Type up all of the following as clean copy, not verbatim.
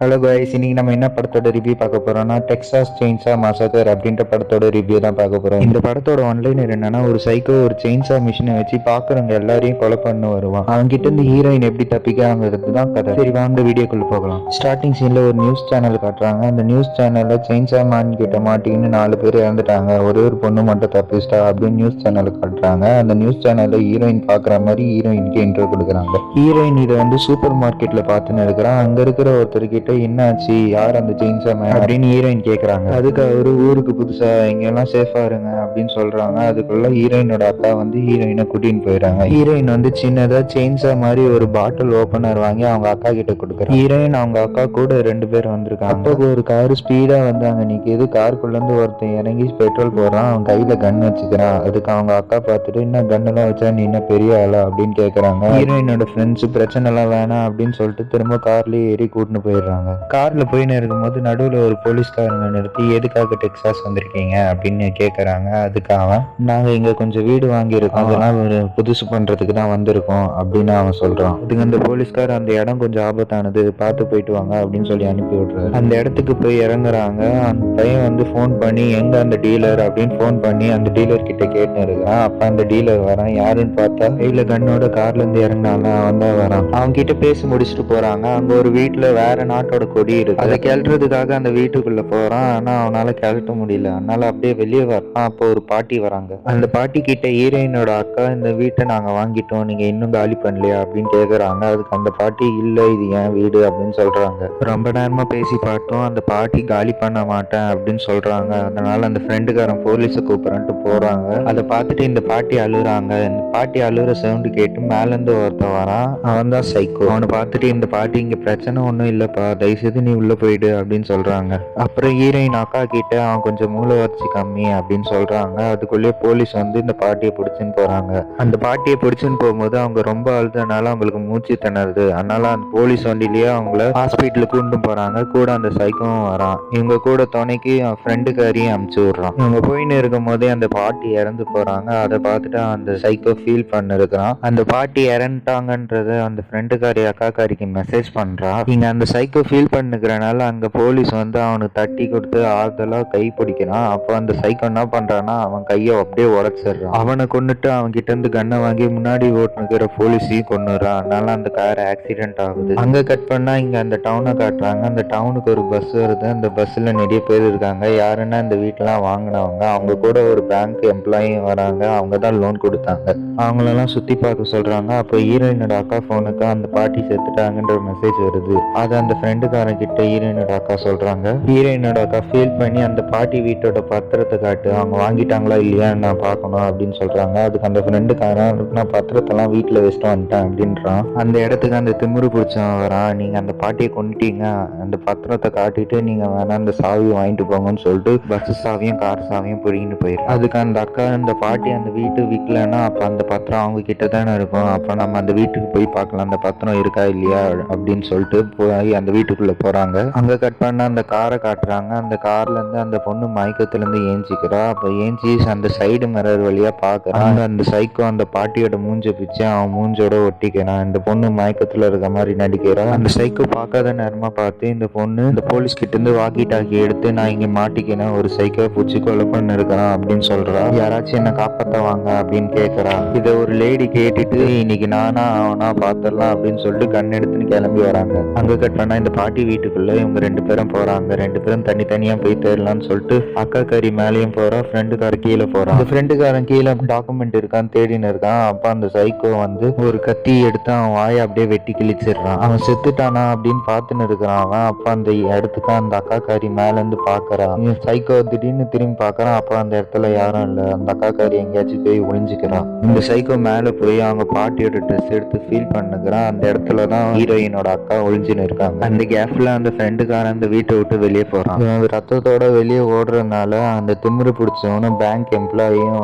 Hello guys, இன்னைக்கு நம்ம என்ன படத்தோட ரிவ்யூ பார்க்க போறோம்னா டெக்சாஸ் செயின்சா மாசக்கர் அப்படின்ற படத்தோட ரிவ்யூ தான் பார்க்க போறோம். இந்த படத்தோட ஒன்லைனர் என்னன்னா, ஒரு சைக்கோ ஒரு செயின்சா மிஷினை வச்சு பாக்குறவங்க எல்லாரையும் கொலை பண்ண வருவான். அவங்க கிட்ட இருந்து ஹீரோயின் எப்படி தப்பிக்காங்கிறது தான் கதை. சரி வாங்க வீடியோக்குள்ள போகலாம். ஸ்டார்டிங் சீன்ல ஒரு நியூஸ் சேனல் காட்டுறாங்க. அந்த நியூஸ் சேனல்ல செயின்சா மேன் கிட்ட மாட்டின்னு 4 பேர் இறந்துட்டாங்க, ஒரே ஒரு பொண்ணு மட்டும் தப்பிச்சிட்டா அப்படின்னு நியூஸ் சேனல் காட்டுறாங்க. அந்த நியூஸ் சேனல்ல ஹீரோயின் பாக்குற மாதிரி ஹீரோயினுக்கு இன்ட்ரோ கொடுக்குறாங்க. ஹீரோயின் இதை வந்து சூப்பர் மார்க்கெட்ல பார்த்துன்னு இருக்கிறான். அங்க இருக்கிற ஒருத்தர் கிட்ட என்னாச்சு, யார் அந்த ஜெயின்ஸா மேன் அப்படின்னு ஹீரோயின் கேக்குறாங்க. அதுக்கு அவரு ஊருக்கு புதுசா, இங்க எல்லாம் சேஃபா இருங்க அப்படின்னு சொல்றாங்க. அதுக்குள்ள ஹீரோயினோட அக்கா வந்து ஹீரோயினை கூட்டின்னு போயிடுறாங்க. ஹீரோயின் வந்து சின்னதா செயின்ஸா மாதிரி ஒரு பாட்டில் ஓபனர் வாங்கி அவங்க அக்கா கிட்ட கொடுக்குறாங்க. ஹீரோயின் அவங்க அக்கா கூட 2 பேர் வந்திருக்காங்க. அப்போ ஒரு கார் ஸ்பீடா வந்து அங்க நிக்குது. காருக்குள்ள இருந்து ஒருத்தன் இறங்கி பெட்ரோல் போடுறான். அவன் கையில கன் வச்சுக்கிறான். அதுக்கு அவங்க அக்கா பார்த்துட்டு, என்ன கன் எல்லாம் வச்சா நீ என்ன பெரிய ஆளா அப்படின்னு கேக்குறாங்க. ஹீரோயினோட ஃப்ரெண்ட்ஸ் பிரச்சனை எல்லாம் வேணாம் அப்படின்னு சொல்லிட்டு திரும்ப கார்லயே ஏறி கூட்டின்னு போயிடுறாங்க. கார்ல போயின்னு இருக்கும்போது நடுவில் ஒரு போலீஸ்காரங்க நிறுத்தி, எதுக்காக டெக்சாஸ் வந்திருக்கீங்க அப்படின்னு கேட்கறாங்க. அதுக்கு அவன், நாங்க இங்க கொஞ்சம் வீடு வாங்கியிருக்கோம், அதெல்லாம் ஒரு புதுசு பண்றதுக்கு தான் வந்திருக்கோம் அப்படின்னு அவன் சொல்றான். அதுக்கு அந்த போலீஸ்கார், அந்த இடம் கொஞ்சம் ஆபத்தானது, பார்த்து போயிட்டு வாங்க அப்படின்னு சொல்லி அனுப்பி விடுறாரு. அந்த இடத்துக்கு போய் இறங்குறாங்க. அந்த பையன் வந்து ஃபோன் பண்ணி, எங்க அந்த டீலர் அப்படின்னு ஃபோன் பண்ணி அந்த டீலர் கிட்ட கேட்டு இருக்கான். அப்ப அந்த டீலர் வரான். யாருன்னு பார்த்தா கையில கண்ணோட கார்ல இருந்து இறங்கினாங்க அவன் தான் வரான். அவங்க கிட்ட பேசி முடிச்சுட்டு போறாங்க. அங்க ஒரு வீட்டுல வேற நாட்டோட கொடி இருக்கு. அதை கிளறதுக்காக அந்த வீட்டுக்குள்ள போறான். ஆனா அவனால கிளட்ட முடியல. அதனால அப்படியே வெளியே வரான். அப்போ ஒரு பாட்டி வராங்க. அந்த பாட்டி கிட்ட ஹீரோயினோட அக்கா, இந்த வீட்டை நாங்க வாங்கிட்டோம், நீங்க இன்னும் காலி பண்ணலையா அப்படின்னு கேக்குறாங்க. அதுக்கு அந்த பாட்டி, இல்ல இது என் வீடு அப்படின்னு சொல்றாங்க. ரொம்ப நேரமா பேசி பார்த்தோம், அந்த பாட்டி காலி பண்ண மாட்டேன் அப்படின்னு சொல்றாங்க. அதனால அந்த ஃப்ரெண்டுக்காரன் போலீஸை கூப்பிடறன்ட்டு போறாங்க. அதை பார்த்துட்டு இந்த பாட்டி அழுகுறாங்க. இந்த பாட்டி அழுகுற சவுண்டு கேட்டு மேல இருந்து ஒருத்தன் வரான். அவன் தான் சைக்கோ. அவனை பார்த்துட்டு இந்த பாட்டி, இங்க பிரச்சனை ஒன்றும் இல்லப்பா, தயவுசெய்து நீ உள்ள போயிடு அப்படின்னு சொல்றாங்க. அப்புறம் ஹீரோயின் அக்கா கிட்ட, அவன் கொஞ்சம் மூளை வச்சு கம்மி அப்படின்னு சொல்றாங்க. அதுக்குள்ளேயே போலீஸ் வந்து இந்த பாட்டியை பிடிச்சுன்னு போறாங்க. அந்த பாட்டியை பிடிச்சுன்னு போகும்போது அவங்க ரொம்ப அழுதனால அவங்களுக்கு மூச்சு திணறுது. அதனால அந்த போலீஸ் வண்டிலேயே அவங்கள ஹாஸ்பிட்டலுக்கு கூண்டு போறாங்க. கூட அந்த சைக்கோவும் வரான். இவங்க கூட துணைக்கு அவன் ஃப்ரெண்டுக்காரியும் அமுச்சு விடுறான். இவங்க போயின்னு இருக்கும் போதே அந்த பாட்டி இறந்து போறாங்க. அதை பார்த்துட்டு அந்த சைக்கோ ஃபீல் பண்ண இருக்கிறான். அந்த பாட்டி இறந்துட்டாங்கன்றத அந்த ஃப்ரெண்டுக்காரி அக்காக்காரிக்கு மெசேஜ் பண்றா. இங்க அந்த சைக்கோ ஃபீல் பண்ணுக்கிறனால அங்க போலீஸ் வந்து அவனுக்கு தட்டி கொடுத்து ஆறுதலா கை பிடிக்கிறான். அப்போ அந்த சைக்கோ என்ன பண்றான்னா, அவன் கையை அப்படியே உடைச்சிடுறான். அவனை கொண்டுட்டு அவன் கிட்ட இருந்து கண்ணை வாங்கி முன்னாடி ஓட்டுனுக்கிற போலீஸையும் கொண்டுறான். அதனால அந்த கார் ஆக்சிடென்ட் ஆகுது. அங்க கட் பண்ணா இங்க அந்த டவுனை காட்டுறாங்க. அந்த டவுனுக்கு ஒரு பஸ் வருது. அந்த பஸ்ல நிறைய பேர் இருக்காங்க. யாருன்னா இந்த வீட்டெல்லாம் வாங்கினவங்க. அவங்க கூட ஒரு பேங்க் எம்ப்ளாயும் வராங்க. அவங்க தான் லோன் கொடுத்தாங்க. அவங்களெல்லாம் சுத்தி பார்க்க சொல்றாங்க. அப்போ ஹீரோயினோட அக்கா போனுக்கு அந்த பாட்டி செத்துட்டாங்கன்ற மெசேஜ் வருது. அதை அந்த ஃப்ரெண்டுக்காரன் கிட்ட ஹீரோயினோட அக்கா சொல்றாங்க. ஹீரோயினோட அக்கா ஃபீல் பண்ணி, அந்த பாட்டி வீட்டோட பத்திரத்தை காட்டு, அவங்க வாங்கிட்டாங்களா இல்லையா நான் பார்க்கணும் அப்படின்னு சொல்றாங்க. அதுக்கு அந்த ஃப்ரெண்டுக்காரன், நான் பத்திரத்தெல்லாம் வீட்டுல வச்சுட்டு வந்துட்டேன் அப்படின்றான். அந்த இடத்துக்கு அந்த திமிரு பிடிச்சவன் வரான். நீங்க அந்த பாட்டியை கொண்டுட்டீங்க, அந்த பத்திரத்தை காட்டிட்டு நீங்க வேணா அந்த சாவியை வாங்கிட்டு போங்கன்னு சொல்லிட்டு பஸ் சாவியும் கார் சாவியும் பிடிக்கிட்டு போயிடும். அதுக்கு அந்த அக்கா, அந்த பாட்டி அந்த வீட்டு விற்கலன்னா அப்ப அந்த பத்திரம் அவங்க கிட்ட தானே இருக்கும், அப்ப நம்ம அந்த வீட்டுக்கு போய் பார்க்கலாம் அந்த பத்திரம் இருக்கா இல்லையா அப்படின்னு சொல்லிட்டு போய் அந்த வீட்டுக்குள்ள போறாங்க. அங்க கட் பண்ண அந்த காரை காட்டுறாங்க. அந்த கார்ல இருந்து அந்த பொண்ணு மயக்கத்துல இருந்து ஏஞ்சிக்கிறா. அப்ப ஏஞ்சி அந்த சைடு மிரர் வழியா பாக்குறான். அந்த சைக்கோ அந்த பாட்டியோட மூஞ்ச பிச்சு அவன் மூஞ்சோட ஒட்டிக்கிறான். இந்த பொண்ணு மயக்கத்துல இருக்க மாதிரி நடிக்கிறா. அந்த சைக்கோ பார்க்காத நேரமா பார்த்து இந்த பொண்ணு இந்த போலீஸ் கிட்ட இருந்து வாக்கி டாக்கி எடுத்து, நான் இங்க மாட்டிக்கிறேன், ஒரு சைக்கோ பூச்சி கொலை பண்ண இருக்கிறான் அப்படின்னு சொல்றா. யாராச்சும் என்ன காப்பாத்த வாங்க அப்படின்னு கேக்குறா. இதை ஒரு லேடி கேட்டுட்டு, இன்னைக்கு நானா அவனா பாத்திரலாம் அப்படின்னு சொல்லிட்டு கண் எடுத்துன்னு கிளம்பி வராங்க. அங்க கட் பண்ணா இந்த பாட்டி வீட்டுக்குள்ள இவங்க 2 பேரும் போறாங்க. 2 பேரும் தனித்தனியா போய் தேடலாம்னு சொல்லிட்டு அக்கா காரி மேலேயும் போறா, ஃப்ரெண்டுக்கார கீழே போறான். அந்த ஃப்ரெண்டுக்காரன் கீழே டாக்குமெண்ட் இருக்கான்னு தேடின்னு இருக்கான். அப்ப அந்த சைக்கோ வந்து ஒரு கத்தி எடுத்து அவன் வாயை அப்படியே வெட்டி கிழிச்சிடுறான். அவன் செத்துட்டானா அப்படின்னு பார்த்துன்னு இருக்கிறான் அவன். அப்ப அந்த இடத்துக்கு அந்த அக்கா காரி மேல இருந்து பாக்குறான். சைக்கோ திடீர்னு திரும்பி பாக்குறான். அப்ப அந்த இடத்துல யாரும் இல்ல. அந்த அக்கா காரி எங்கேயாச்சும் போய் ஒளிஞ்சுக்கிறான். இந்த சைக்கோ மேல போய் அவங்க பாட்டியோட ட்ரெஸ் எடுத்து ஃபீல் பண்ணுகிறான். அந்த இடத்துல தான் ஹீரோயினோட அக்கா ஒளிஞ்சுன்னு இருக்காங்க. அந்த கேப்ல அந்த ஃப்ரெண்டுக்காரன் அந்த வீட்டை விட்டு வெளியே போறான். இவன் ரத்தத்தோட வெளியே ஓடுறதுனால அந்த திமிரு பிடிச்சவனும் பேங்க் எம்ப்ளாயும்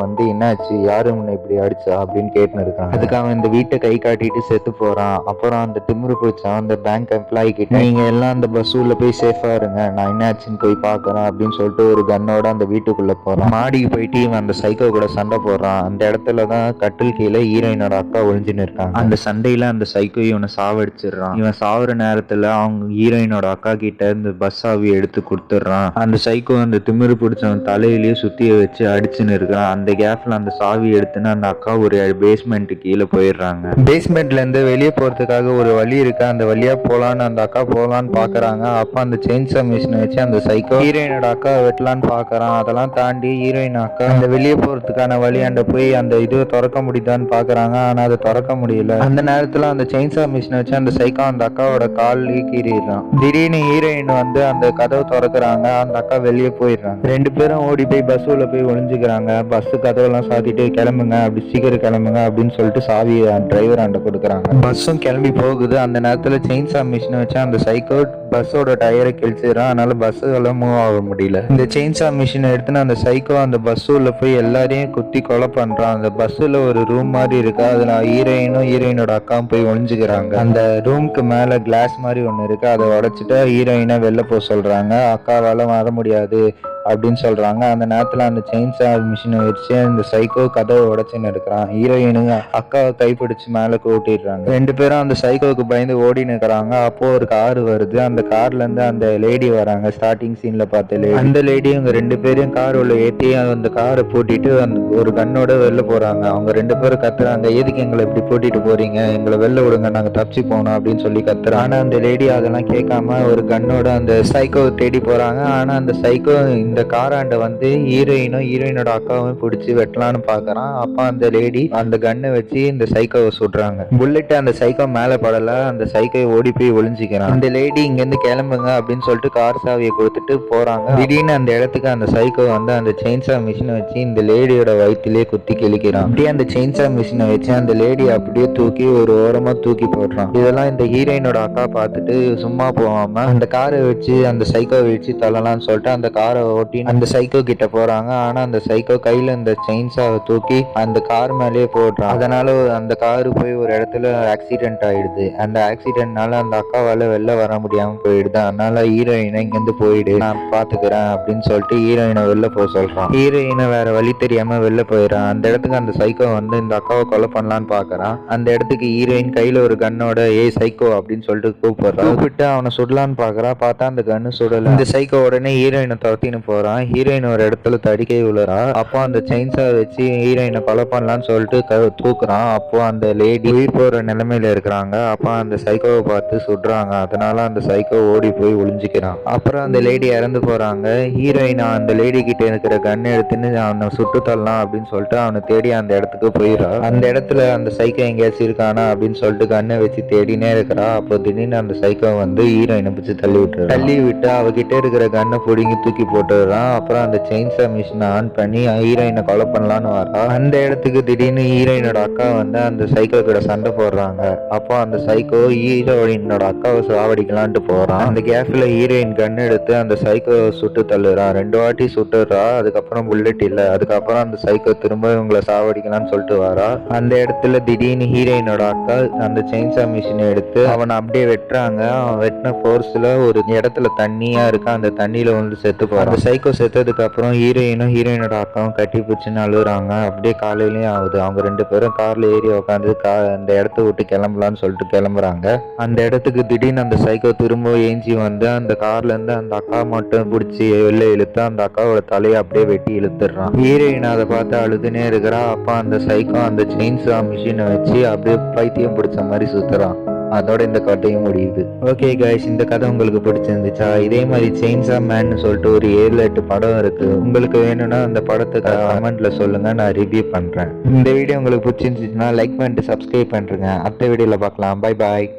வந்து, என்னாச்சு, யாரு முன்ன இப்படி அடிச்சா அப்படின்னு கேட்டுன்னு இருக்கான். அதுக்கு அவன் இந்த வீட்டை கை காட்டிட்டு செத்து போறான். அப்புறம் அந்த திமிரு பிடிச்சவன் அந்த பேங்க் எம்ப்ளாயி கிட்ட, நீங்க எல்லாம் அந்த பஸ் உள்ள போய் சேஃபா இருங்க, நான் என்னாச்சுன்னு போய் பாக்குறேன் அப்படின்னு சொல்லிட்டு ஒரு கன்னோட அந்த வீட்டுக்குள்ள போறான். மாடிக்கு போயிட்டு இவன் அந்த சைக்கோ கூட சண்டை போடுறான். அந்த இடத்துல தான் கட்டில் கீழே ஹீரோயினோட அக்கா ஒளிஞ்சுன்னு இருக்காங்க. அந்த சண்டையில அந்த சைக்கோ இவனை சாவடிச்சிடுறான். இவன் சாவுற நேரத்துல அவங்க ஹீரோயினோட அக்கா கிட்ட இந்த பஸ் சாவி எடுத்து கொடுத்துடுறான். அந்த சைக்கோ அந்த திமிரு பிடிச்சவன் தலையிலேயே சுத்திய வச்சு அடிச்சுன்னு இருக்கான். அந்த கேப்ல அந்த சாவி எடுத்துன்னு அந்த அக்கா ஒரு பேஸ்மெண்ட் கீழே போயிடுறாங்க. பேஸ்மெண்ட்ல இருந்து வெளியே போறதுக்காக ஒரு வழி இருக்கு. அந்த வழியா போலான்னு அந்த அக்கா போலான்னு பாக்குறாங்க. அப்ப அந்த செயின்சா மிஷினை வச்சு அந்த சைக்கோ ஹீரோயினோட அக்கா வெட்டலான்னு பாக்குறான். அதெல்லாம் தாண்டி ஹீரோயின் அக்கா அந்த வெளியே போறதுக்கான வழியாண்ட போய் அந்த இது திறக்க முடியுதான்னு பாக்குறாங்க. ஆனா அதை திறக்க முடியல. அந்த நேரத்துல அந்த செயின்சா மிஷினை வச்சு அந்த சைக்கோ அந்த அக்காவோட கால் கீறிடுறான். திடீர்னு ஹீரோயின் வந்து அந்த கதவை திறக்கிறாங்க. அந்த அக்கா வெளியே போயிடுறாங்க. ரெண்டு பேரும் ஓடி போய் பஸ் உள்ள போய் ஒளிஞ்சுக்கிறாங்க. பஸ் கதவெல்லாம் சாத்திட்டு கிளம்புங்க, அப்படி சீக்கிரம் கிளம்புங்க அப்படின்னு சொல்லிட்டு சாவி டிரைவர் ஆண்ட கொடுக்குறாங்க. பஸ்ஸும் கிளம்பி போகுது. அந்த நேரத்துல செயின்சா மிஷினை வச்சு அந்த சைக்கோ பஸ்ஸோட டயரை கிழிச்சிடறான். அதனால பஸ் எல்லாம் மூவ் ஆக முடியல. இந்த செயின்சா மிஷினை எடுத்துன்னு அந்த சைக்கோ அந்த பஸ் உள்ள போய் எல்லாரையும் குத்தி கொலை பண்றான். அந்த பஸ்ல ஒரு ரூம் மாதிரி இருக்கு. அதுல ஹீரோயினோட அக்காவும் போய் ஒளிஞ்சுக்கிறாங்க. அந்த ரூமுக்கு மேல கிளாஸ் மாதிரி ஒண்ணு இருக்கு. அதை உடைச்சிட்டு ஹீரோயினை வெளில போக சொல்றாங்க. அக்காவால வர முடியாது அப்படின்னு சொல்றாங்க. அந்த நேரத்துல அந்த செயின்சா மிஷினை வச்சு அந்த சைக்கோ கதவை உடைச்சுன்னு இருக்கிறான். ஹீரோயினுங்க அக்காவை கைப்பிடிச்சு மேல கூட்டிடுறாங்க. ரெண்டு பேரும் அந்த சைக்கோவுக்கு பயந்து ஓடின்னு இருக்கிறாங்க. அப்போ ஒரு கார் வருது. அந்த கார்ல இருந்து அந்த லேடி வராங்க. ஸ்டார்டிங் சீன்ல பார்த்த லேடி. அந்த லேடி அவங்க ரெண்டு பேரையும் கார் உள்ள ஏற்றி அந்த காரை பூட்டிட்டு அந்த ஒரு கண்ணோட வெளில போறாங்க. அவங்க ரெண்டு பேரும் கத்துறாங்க, எதுக்கு எங்களை இப்படி பூட்டிட்டு போறீங்க, எங்களை வெளில விடுங்க, நாங்க தப்பிச்சு போனோம் அப்படின்னு சொல்லி கத்துறாங்க. ஆனா அந்த லேடி அதெல்லாம் கேட்காம ஒரு கண்ணோட அந்த சைக்கோ தேடி போறாங்க. ஆனா அந்த சைக்கோ இந்த காராண்ட வந்து ஹீரோயினோட அக்காவும் பிடிச்சி வெட்டலான்னு பாக்குறான். அப்ப அந்த லேடி அந்த கண்ணை வச்சு இந்த சைக்கோவை சுடுறாங்க. புல்லட் அந்த சைக்கோ மேல படல. அந்த சைக்கோ ஓடி போய் ஒளிஞ்சுக்கிறான். இந்த லேடி இங்க இருந்து கிளம்புங்க அப்படின்னு சொல்லிட்டு கார் சாவியை கொடுத்துட்டு போறாங்க. திடீர்னு அந்த இடத்துக்கு அந்த சைக்கோ வந்து அந்த செயின்சா மிஷினை வச்சு இந்த லேடியோட வயிற்றிலே குத்தி கிழிக்கிறான். அப்படியே அந்த செயின்சா மிஷினை வச்சு அந்த லேடி அப்படியே தூக்கி ஒரு ஓரமா தூக்கி போடுறான். இதெல்லாம் இந்த ஹீரோயினோட அக்கா பார்த்துட்டு சும்மா போகாம அந்த காரை வச்சு அந்த சைக்கோ வச்சு தள்ளலாம்னு சொல்லிட்டு அந்த காரை ஓட்டி அந்த சைக்கோ கிட்ட போறாங்க. ஆனா அந்த சைக்கோ கையில இந்த செயின்சாவை தூக்கி அந்த கார் மேலேயே போடுறான். அதனால அந்த காரு போய் ஒரு இடத்துல ஆக்சிடென்ட் ஆயிடுது. அந்த ஆக்சிடென்ட்னால அந்த அக்காவால வெளில வர முடியாம போயிடுது. அதனால ஹீரோயினை இங்கிருந்து போயிடு, நான் பாத்துக்கிறேன் அப்படின்னு சொல்லிட்டு ஹீரோயினை வெளில போக சொல்றான். ஹீரோயினை வேற வழி தெரியாம வெளில போயிடறான். அந்த இடத்துக்கு அந்த சைக்கோ வந்து இந்த அக்காவை கொலை பண்ணலான்னு பாக்குறான். அந்த இடத்துக்கு ஹீரோயின் கையில ஒரு கன்னோட சைக்கோ அப்படின்னு சொல்லிட்டு கூப்பிட்டு அவனை சுடலான்னு பாக்குறா. பார்த்தா அந்த கன்னு சுடல. இந்த சைக்கோ உடனே ஹீரோயினை துரத்தின்னு போறான். ஹீரோயின் ஒரு இடத்துல தடிக்கை விழுறா. அப்போ அந்த செயின்சா வச்சு ஹீரோயினை கொலை பண்ணலான்னு சொல்லிட்டு தூக்குறான். அப்போ அந்த லேடி உயிர் போற நிலைமையில இருக்கிறாங்க. அப்போ அந்த சைக்கோவை பார்த்து சுடுறாங்க. அதனால அந்த சைக்கோ ஓடி போய் ஒளிஞ்சுக்கிறான். அப்புறம் அந்த லேடி இறந்து போறாங்க. ஹீரோயின் அந்த லேடி கிட்ட இருக்கிற கன் எடுத்துன்னு அவனை சுட்டு தள்ளலாம் அப்படின்னு சொல்லிட்டு அவனை தேடி அந்த இடத்துக்கு போயிடா. அந்த இடத்துல அந்த சைக்கோ எங்கேயாச்சும் இருக்கானா அப்படின்னு சொல்லிட்டு கண்ணை வச்சு தேடினே இருக்கிறா. அப்போ திடீர்னு அந்த சைக்கோ வந்து ஹீரோயினை பிடிச்சி தள்ளி விட்டு அவகிட்ட இருக்கிற கண்ணை பிடிங்கி தூக்கி போட்டுறான். அப்புறம் அந்த செயின்சா மிஷினை ஆன் பண்ணி ஹீரோயினை கொலை பண்ணலான்னு வரா. அந்த இடத்துக்கு திடீர்னு ஹீரோயினோட அக்கா வந்து அந்த சைக்கோ கூட சண்டை போடுறாங்க. அப்போ அந்த சைக்கோ ஹீரோயினோட அக்காவை சாவடிக்கலான்ட்டு போறான். அந்த கேப்ல ஹீரோயின் கன் எடுத்து அந்த சைக்கோ சுட்டு தள்ளுறான். 2 வாட்டி சுட்டுறா. அதுக்கப்புறம் புல்லட் இல்ல. அதுக்கப்புறம் அந்த சைக்கோ திரும்ப இவங்களை சாவடிக்கலாம்னு சொல்லிட்டு வரா. அந்த இடத்துல திடீர்னு ஹீரோயினோட அக்கா அந்த செயின்சா மிஷினை எடுத்து அவனை அப்படியே வெட்டுறாங்க. அவன் வெட்டின போர்ஸ்ல ஒரு இடத்துல தண்ணியா இருக்கு. அந்த தண்ணியில வந்து செத்து போறான். அந்த சைக்கோ செத்ததுக்கு அப்புறம் ஹீரோயினோட அக்காவும் கட்டி பிடிச்சுன்னு அழுகுறாங்க. அப்படியே காலையிலயும் ஆகுது. அவங்க ரெண்டு பேரும் கார்ல ஏறி உட்காந்து அந்த இடத்த விட்டு கிளம்பலான்னு சொல்லிட்டு கிளம்புறாங்க. அந்த இடத்துக்கு திடீர்னு அந்த சைக்கோ திரும்ப ஏஞ்சி வந்து அந்த கார்ல இருந்து அந்த அக்கா மட்டும் பிடிச்சி வெளில இழுத்து அந்த அக்காவோட தலையை அப்படியே வெட்டி இழுத்துடுறான். ஹீரோயின் அதை பார்த்து அழுதுனே இருக்கிறா. அப்பா அந்த சைக்கோ அந்த செயின்சா மிஷினை வச்சு அப்படியே பைத்தியம் பிடிச்ச மாதிரி சுத்துறான். அதோட இந்த கதையும் முடியுது. ஓகே கைஸ், இந்த கதை உங்களுக்கு பிடிச்சிருந்துச்சா? இதே மாதிரி செயின்சா மேன் சொல்லிட்டு ஒரு 7-8 படம் இருக்கு. உங்களுக்கு வேணும்னா அந்த படத்துக்கு கமெண்ட்ல சொல்லுங்க, நான் ரிவ்யூ பண்றேன். இந்த வீடியோ உங்களுக்கு பிடிச்சிருந்துச்சுன்னா லைக் பண்ணிட்டு சப்ஸ்கிரைப் பண்றேங்க. அடுத்த வீடியோல பார்க்கலாம். Bye bye.